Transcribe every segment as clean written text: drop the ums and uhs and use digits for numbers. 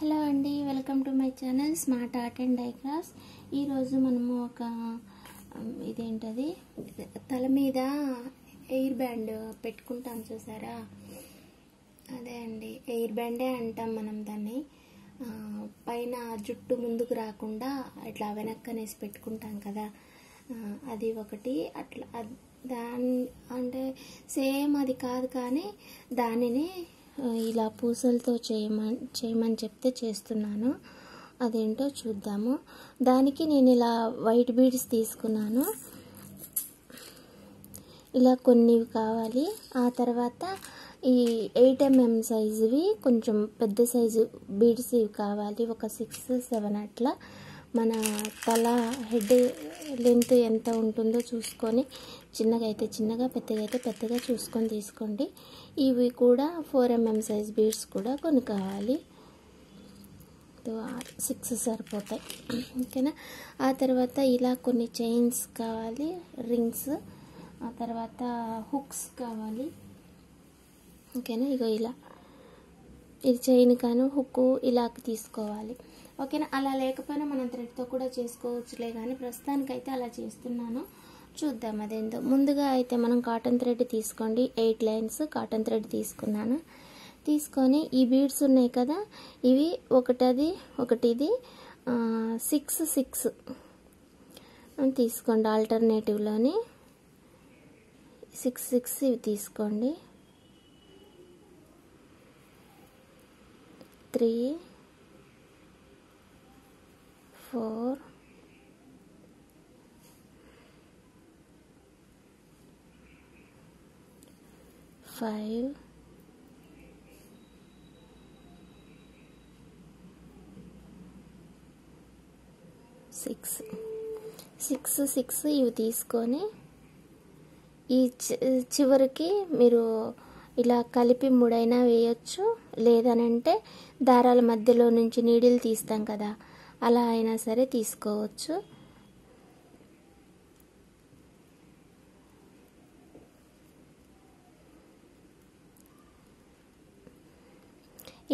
Hello అండి, welcome to my channel smart art and dye crafts. ఈరోజు మనము ఒక ఇదేంటది తల మీద ఎయిర్ బ్యాండ్ పెట్టుకుంటాం చూసారా, అదే అండి ఎయిర్ బ్యాండే అంటాం మనం దాన్ని. పైన జుట్టు ముందుకు రాకుండా ఇట్లా వెనక్కనేసి పెట్టుకుంటాం కదా, అది ఒకటి. అట్లా దాని అంటే సేమ్ అది కాదు, కానీ దానిని ఇలా పూసలతో చేయమని చెప్తే చేస్తున్నాను. అదేంటో చూద్దాము. దానికి నేను ఇలా వైట్ బీడ్స్ తీసుకున్నాను. ఇలా కొన్ని కావాలి. ఆ తర్వాత ఈ 8mm సైజువి కొంచెం పెద్ద సైజు బీడ్స్ ఇవి కావాలి. ఒక 6-7 అట్లా. మన తల హెడ్ లెంత్ ఎంత ఉంటుందో చూసుకొని, చిన్నగా అయితే చిన్నగా, పెద్దగా అయితే పెద్దగా చూసుకొని తీసుకోండి. ఇవి కూడా 4mm సైజ్ బీడ్స్ కూడా కొన్ని కావాలి. 6 సరిపోతాయి, ఓకేనా. ఆ తర్వాత ఇలా కొన్ని చైన్స్ కావాలి, రింగ్స్. ఆ తర్వాత హుక్స్ కావాలి, ఓకేనా. ఇగో ఇలా ఇది చైన్ కాను హుక్ ఇలా తీసుకోవాలి, ఓకేనా. అలా లేకపోయినా మనం థ్రెడ్తో కూడా చేసుకోవచ్చులే, కానీ ప్రస్తుతానికైతే అలా చేస్తున్నాను. చూద్దాం అదేందో. ముందుగా అయితే మనం కాటన్ థ్రెడ్ తీసుకోండి. 8 లైన్స్ కాటన్ థ్రెడ్ తీసుకున్నాను. తీసుకొని ఈ బీడ్స్ ఉన్నాయి కదా, ఇవి ఒకటి ఇది 6 తీసుకోండి. ఆల్టర్నేటివ్లోని 6 ఇవి తీసుకోండి. 3 4 5 6 ఇవి తీసుకొని ఈ చివరికి మీరు ఇలా కలిపి 3 అయినా వేయచ్చు, లేదనంటే దారాల మధ్యలో నుంచి నీడిల్ తీస్తాం కదా, అలా అయినా సరే తీసుకోవచ్చు.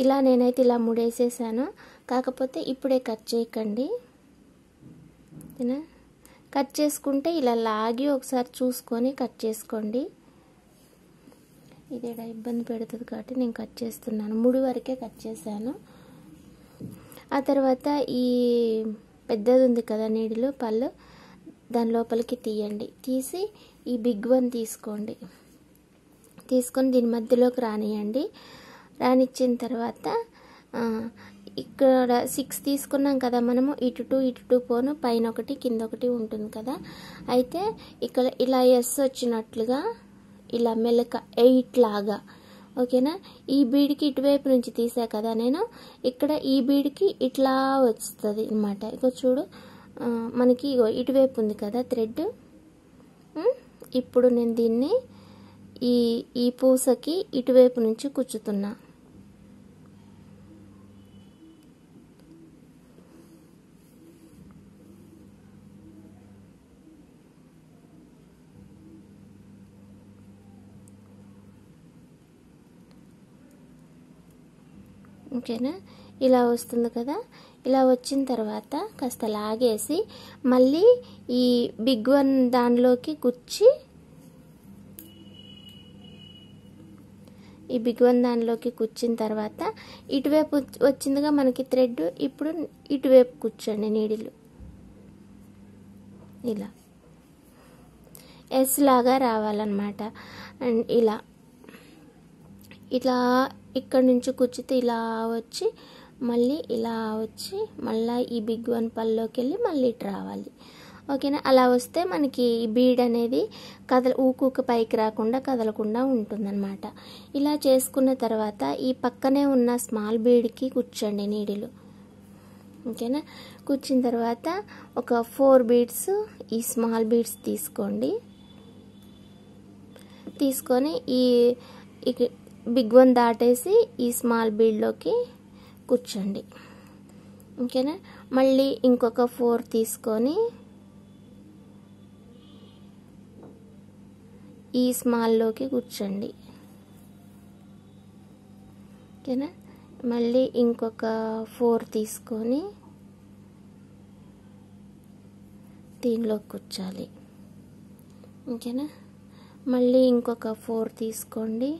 ఇలా నేనైతే ఇలా 3 వేసేసాను. కాకపోతే ఇప్పుడే కట్ చేయకండి, కట్ చేసుకుంటే ఇలా లాగి ఒకసారి చూసుకొని కట్ చేసుకోండి. ఇదేడా ఇబ్బంది పెడుతుంది కాబట్టి నేను కట్ చేస్తున్నాను. 3 వరకే కట్ చేశాను. ఆ తర్వాత ఈ పెద్దది ఉంది కదా నీడిలు పళ్ళు, దాని లోపలికి తీయండి. తీసి ఈ బిగ్ వన్ తీసుకోండి. తీసుకొని దీని మధ్యలోకి రానియండి. రానిచ్చిన తర్వాత ఇక్కడ 6 తీసుకున్నాం కదా మనము, ఇటు 2 పోను, పైన ఒకటి కింద ఒకటి ఉంటుంది కదా. అయితే ఇక్కడ ఇలా ఎస్ వచ్చినట్లుగా ఇలా మెలక 8 లాగా, ఓకేనా. ఈ బీడ్కి ఇటువైపు నుంచి తీసా కదా నేను, ఇక్కడ ఈ బీడ్కి ఇట్లా వస్తుంది అనమాట. ఇగో చూడు, మనకి ఇగో ఇటువైపు ఉంది కదా థ్రెడ్. ఇప్పుడు నేను దీన్ని ఈ పూసకి ఇటువైపు నుంచి కుచ్చుతున్నా. ఓకేనా, ఇలా వస్తుంది కదా. ఇలా వచ్చిన తర్వాత కాస్త లాగేసి మళ్ళీ ఈ బిగ్ వన్ దానిలోకి గుచ్చి, ఈ బిగ్ వన్ దానిలోకి కూర్చిన తర్వాత ఇటువైపు వచ్చిందిగా మనకి థ్రెడ్. ఇప్పుడు ఇటువైపు కూర్చోండి నీడిలు, ఇలా ఎస్ లాగా రావాలన్నమాట. అండ్ ఇలా ఇక్కడ నుంచి కూర్చుతే ఇలా వచ్చి మళ్ళీ ఇలా వచ్చి మళ్ళీ ఈ బిగ్ వన్ పల్లోకి వెళ్ళి మళ్ళీ ఇటు రావాలి, ఓకేనా. అలా వస్తే మనకి ఈ బీడ్ అనేది ఊకు పైకి రాకుండా కదలకుండా ఉంటుందన్నమాట. ఇలా చేసుకున్న తర్వాత ఈ పక్కనే ఉన్న స్మాల్ బీడ్కి కూర్చోండి నీడిలు, ఓకేనా. కూర్చున్న తర్వాత ఒక 4 బీడ్స్ ఈ స్మాల్ బీడ్స్ తీసుకోండి. తీసుకొని ఈ బిగ్ వన్ దాటేసి ఈ స్మాల్ బీడ్లోకి కూర్చోండి, ఓకేనా. మళ్ళీ ఇంకొక 4 తీసుకొని ఈ స్మాల్లోకి కూర్చోండి, ఓకేనా. మళ్ళీ ఇంకొక 4 తీసుకొని దీనిలో కుచ్చాలి. ఓకేనా? మళ్ళీ ఇంకొక 4 తీసుకోండి.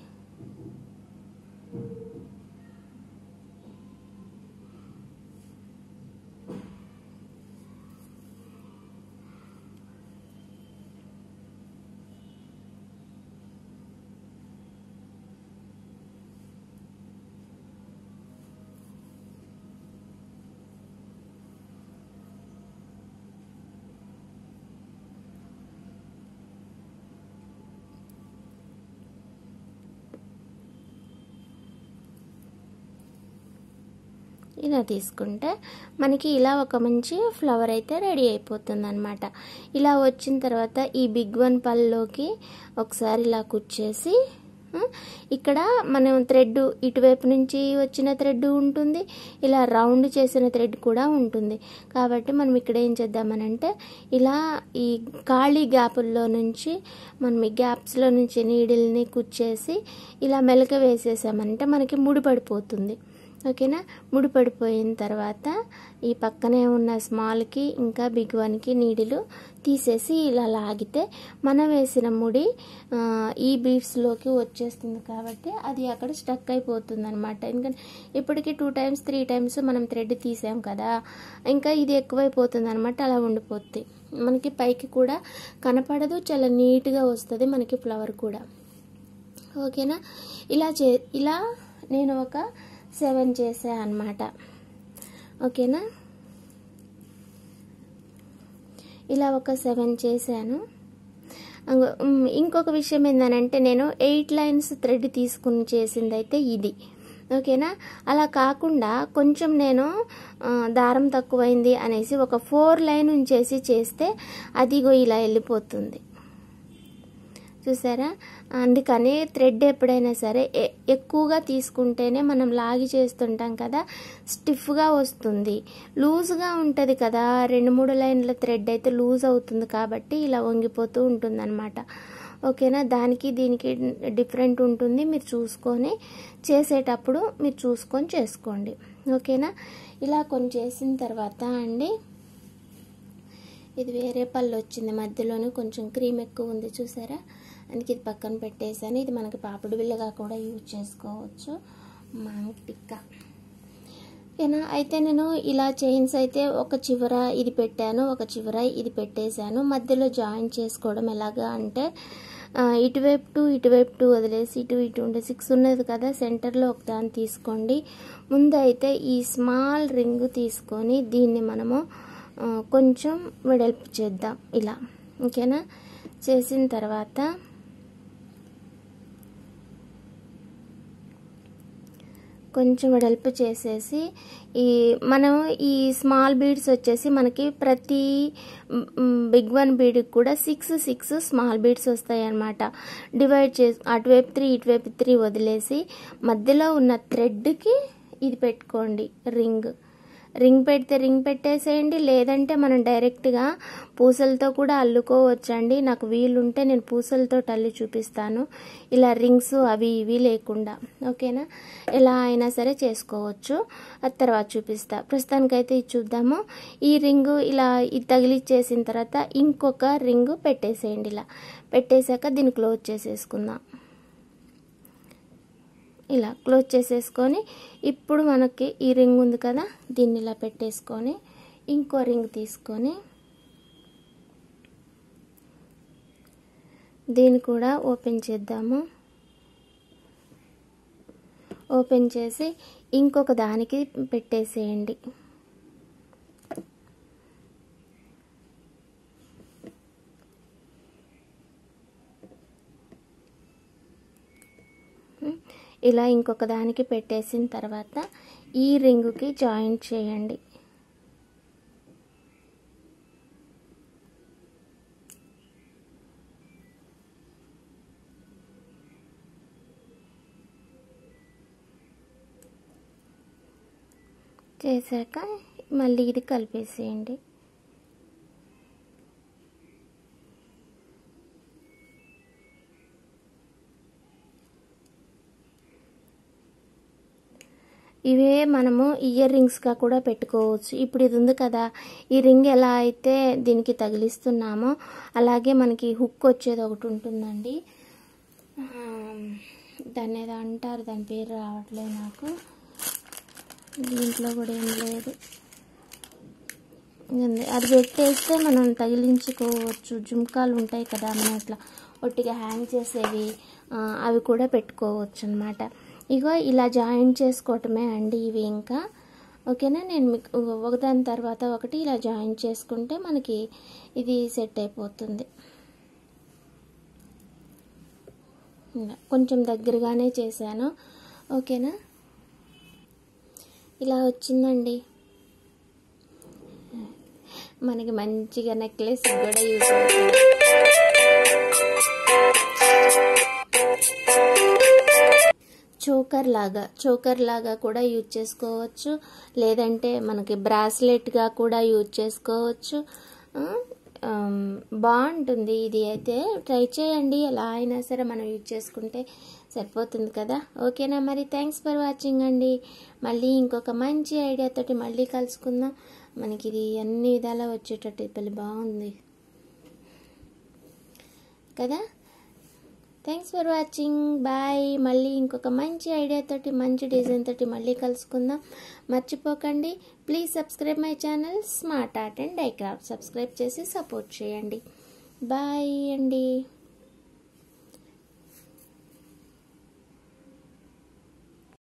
ఇలా తీసుకుంటే మనకి ఇలా ఒక మంచి ఫ్లవర్ అయితే రెడీ అయిపోతుంది అన్నమాట. ఇలా వచ్చిన తర్వాత ఈ బిగ్ వన్ పల్లోకి ఒకసారి ఇలా కుచ్చేసి ఇక్కడ మనం థ్రెడ్ ఇటువైపు నుంచి వచ్చిన థ్రెడ్ ఉంటుంది, ఇలా రౌండ్ చేసిన థ్రెడ్ కూడా ఉంటుంది. కాబట్టి మనం ఇక్కడ ఏం చేద్దామనంటే ఇలా ఈ ఖాళీ గ్యాపుల్లో నుంచి మనం ఈ గ్యాప్స్లో నుంచి నీడిల్ని కుచ్చేసి ఇలా మెలక వేసేసామంటే మనకి ముడిపడిపోతుంది. ఓకేనా? ముడిపడిపోయిన తర్వాత ఈ పక్కనే ఉన్న స్మాల్కి ఇంకా బిగ్ వన్కి నీడిలు తీసేసి ఇలా లాగితే మనం వేసిన ముడి ఈ బీడ్స్లోకి వచ్చేస్తుంది. కాబట్టి అది అక్కడ స్టక్ అయిపోతుంది అనమాట. ఎందుకంటే ఇప్పటికీ 2 times 3 times మనం థ్రెడ్ తీసాం కదా, ఇంకా ఇది ఎక్కువైపోతుంది అనమాట. అలా ఉండిపోద్ది, మనకి పైకి కూడా కనపడదు, చాలా నీట్గా వస్తుంది మనకి ఫ్లవర్ కూడా. ఓకేనా? ఇలా నేను ఒక 7 చేసా అన్నమాట. ఓకేనా? ఇలా ఒక 7 చేశాను. ఇంకొక విషయం ఏంటంటే నేను 8 lines థ్రెడ్ తీసుకుని చేసింది అయితే ఇది. ఓకేనా? అలా కాకుండా కొంచెం నేను దారం తక్కువైంది అనేసి ఒక 4 line ఉంచేసి చేస్తే అదిగో ఇలా వెళ్ళిపోతుంది. చూసారా? అందుకని థ్రెడ్ ఎప్పుడైనా సరే ఎక్కువగా తీసుకుంటేనే మనం లాగి చేస్తుంటాం కదా, స్టిఫ్గా వస్తుంది. లూజ్గా ఉంటుంది కదా, 2-3 లైన్ల థ్రెడ్ అయితే లూజ్ అవుతుంది కాబట్టి ఇలా వంగిపోతూ ఉంటుంది అనమాట. ఓకేనా? దానికి దీనికి డిఫరెంట్ ఉంటుంది. మీరు చూసుకొని చేసేటప్పుడు మీరు చూసుకొని చేసుకోండి. ఓకేనా? ఇలా కొన్ని చేసిన తర్వాత అండి, ఇది వేరే పళ్ళు వచ్చింది, మధ్యలోనే కొంచెం క్రీమ్ ఎక్కువ ఉంది చూసారా, అందుకే ఇది పక్కన పెట్టేసాను. ఇది మనకి పాపిడి బిళ్ళగా కూడా యూజ్ చేసుకోవచ్చు, మాంగ్ టిక్కా. ఓకేనా? అయితే నేను ఇలా చైన్స్ అయితే ఒక చివర ఇది పెట్టాను, ఒక చివర ఇది పెట్టేశాను. మధ్యలో జాయిన్ చేసుకోవడం ఎలాగా అంటే ఇటువైపు 2 వదిలేసి ఇటు ఉండే 6 ఉన్నది కదా, సెంటర్లో ఒక దాన్ని తీసుకోండి. ముందు అయితే ఈ స్మాల్ రింగ్ తీసుకొని దీన్ని మనము కొంచెం వెడల్పు చేద్దాం ఇలా. ఓకేనా? చేసిన తర్వాత కొంచెం వెడల్పు చేసేసి మనం ఈ స్మాల్ బీడ్స్ వచ్చేసి మనకి ప్రతి బిగ్ వన్ బీడ్కి కూడా 6 స్మాల్ బీడ్స్ వస్తాయి అన్నమాట. డివైడ్ చేసి అటువైపు 3 ఇటువైపు 3 వదిలేసి మధ్యలో ఉన్న థ్రెడ్కి ఇది పెట్టుకోండి, రింగ్ పెడితే రింగ్ పెట్టేసేయండి, లేదంటే మనం డైరెక్ట్గా పూసలతో కూడా అల్లుకోవచ్చండి. నాకు వీలుంటే నేను పూసలతో అల్లి చూపిస్తాను, ఇలా రింగ్స్ అవి ఇవి లేకుండా. ఓకేనా? ఎలా అయినా సరే చేసుకోవచ్చు, అది తర్వాత చూపిస్తా. ప్రస్తుతానికైతే ఇది చూద్దాము. ఈ రింగు ఇలా ఇది తగిలిచ్చేసిన తర్వాత ఇంకొక రింగు పెట్టేసేయండి. ఇలా పెట్టేశాక దీన్ని క్లోజ్ చేసేసుకుందాం. ఇలా క్లోజ్ చేసేసుకొని ఇప్పుడు మనకి ఈ రింగ్ ఉంది కదా, దీన్ని ఇలా పెట్టేసుకొని ఇంకో రింగ్ తీసుకొని దీన్ని కూడా ఓపెన్ చేద్దాము. ఓపెన్ చేసి ఇంకొక దానికి పెట్టేసేయండి. ఇలా ఇంకొక దానికి పెట్టేసిన తర్వాత ఈ రింగుకి జాయింట్ చేయండి. చేశాక మళ్ళీ ఇది కలిపేసేయండి. ఇవే మనము ఇయర్ రింగ్స్గా కూడా పెట్టుకోవచ్చు. ఇప్పుడు ఇది ఉంది కదా, ఈ రింగ్ ఎలా అయితే దీనికి తగిలిస్తున్నామో అలాగే మనకి హుక్ వచ్చేది ఒకటి ఉంటుందండి. దాన్ని ఏదో అంటారు, దాని పేరు రావట్లేదు నాకు. దీంట్లో కూడా ఏం లేదు, అది పెట్టేస్తే మనం తగిలించుకోవచ్చు. జుమ్కాలు ఉంటాయి కదా మనం అట్లా ఒట్టిగా హ్యాంగ్ చేసేవి, అవి కూడా పెట్టుకోవచ్చు అన్నమాట. ఇగో ఇలా జాయింట్ చేసుకోవటమే అండి ఇవి. ఇంకా ఓకేనా, నేను మీకు ఒకదాని తర్వాత ఒకటి ఇలా జాయింట్ చేసుకుంటే మనకి ఇది సెట్ అయిపోతుంది. కొంచెం దగ్గరగానే చేశాను, ఓకేనా. ఇలా వచ్చిందండి మనకి, మంచిగా నెక్లెస్ కూడా యూజ్ అవుతుంది. చోకర్ లాగా కూడా యూజ్ చేసుకోవచ్చు, లేదంటే మనకి బ్రాస్లెట్గా కూడా యూజ్ చేసుకోవచ్చు. బాగుంటుంది ఇది అయితే, ట్రై చేయండి. ఎలా అయినా సరే మనం యూజ్ చేసుకుంటే సరిపోతుంది కదా. ఓకేనా, మరి థ్యాంక్స్ ఫర్ వాచింగ్ అండి. మళ్ళీ ఇంకొక మంచి ఐడియాతోటి మళ్ళీ కలుసుకుందాం. మనకి ఇది అన్ని విధాలా వచ్చేటట్టు పెళ్ళి బాగుంది కదా. Thanks for watching, bye. మళ్ళీ ఇంకొక మంచి ఐడియాతోటి మంచి డిజైన్ తోటి మళ్ళీ కలుసుకుందాం. మర్చిపోకండి, please subscribe my channel smart art and dye craft. Subscribe చేసి సపోర్ట్ చేయండి. బాయ్ అండి.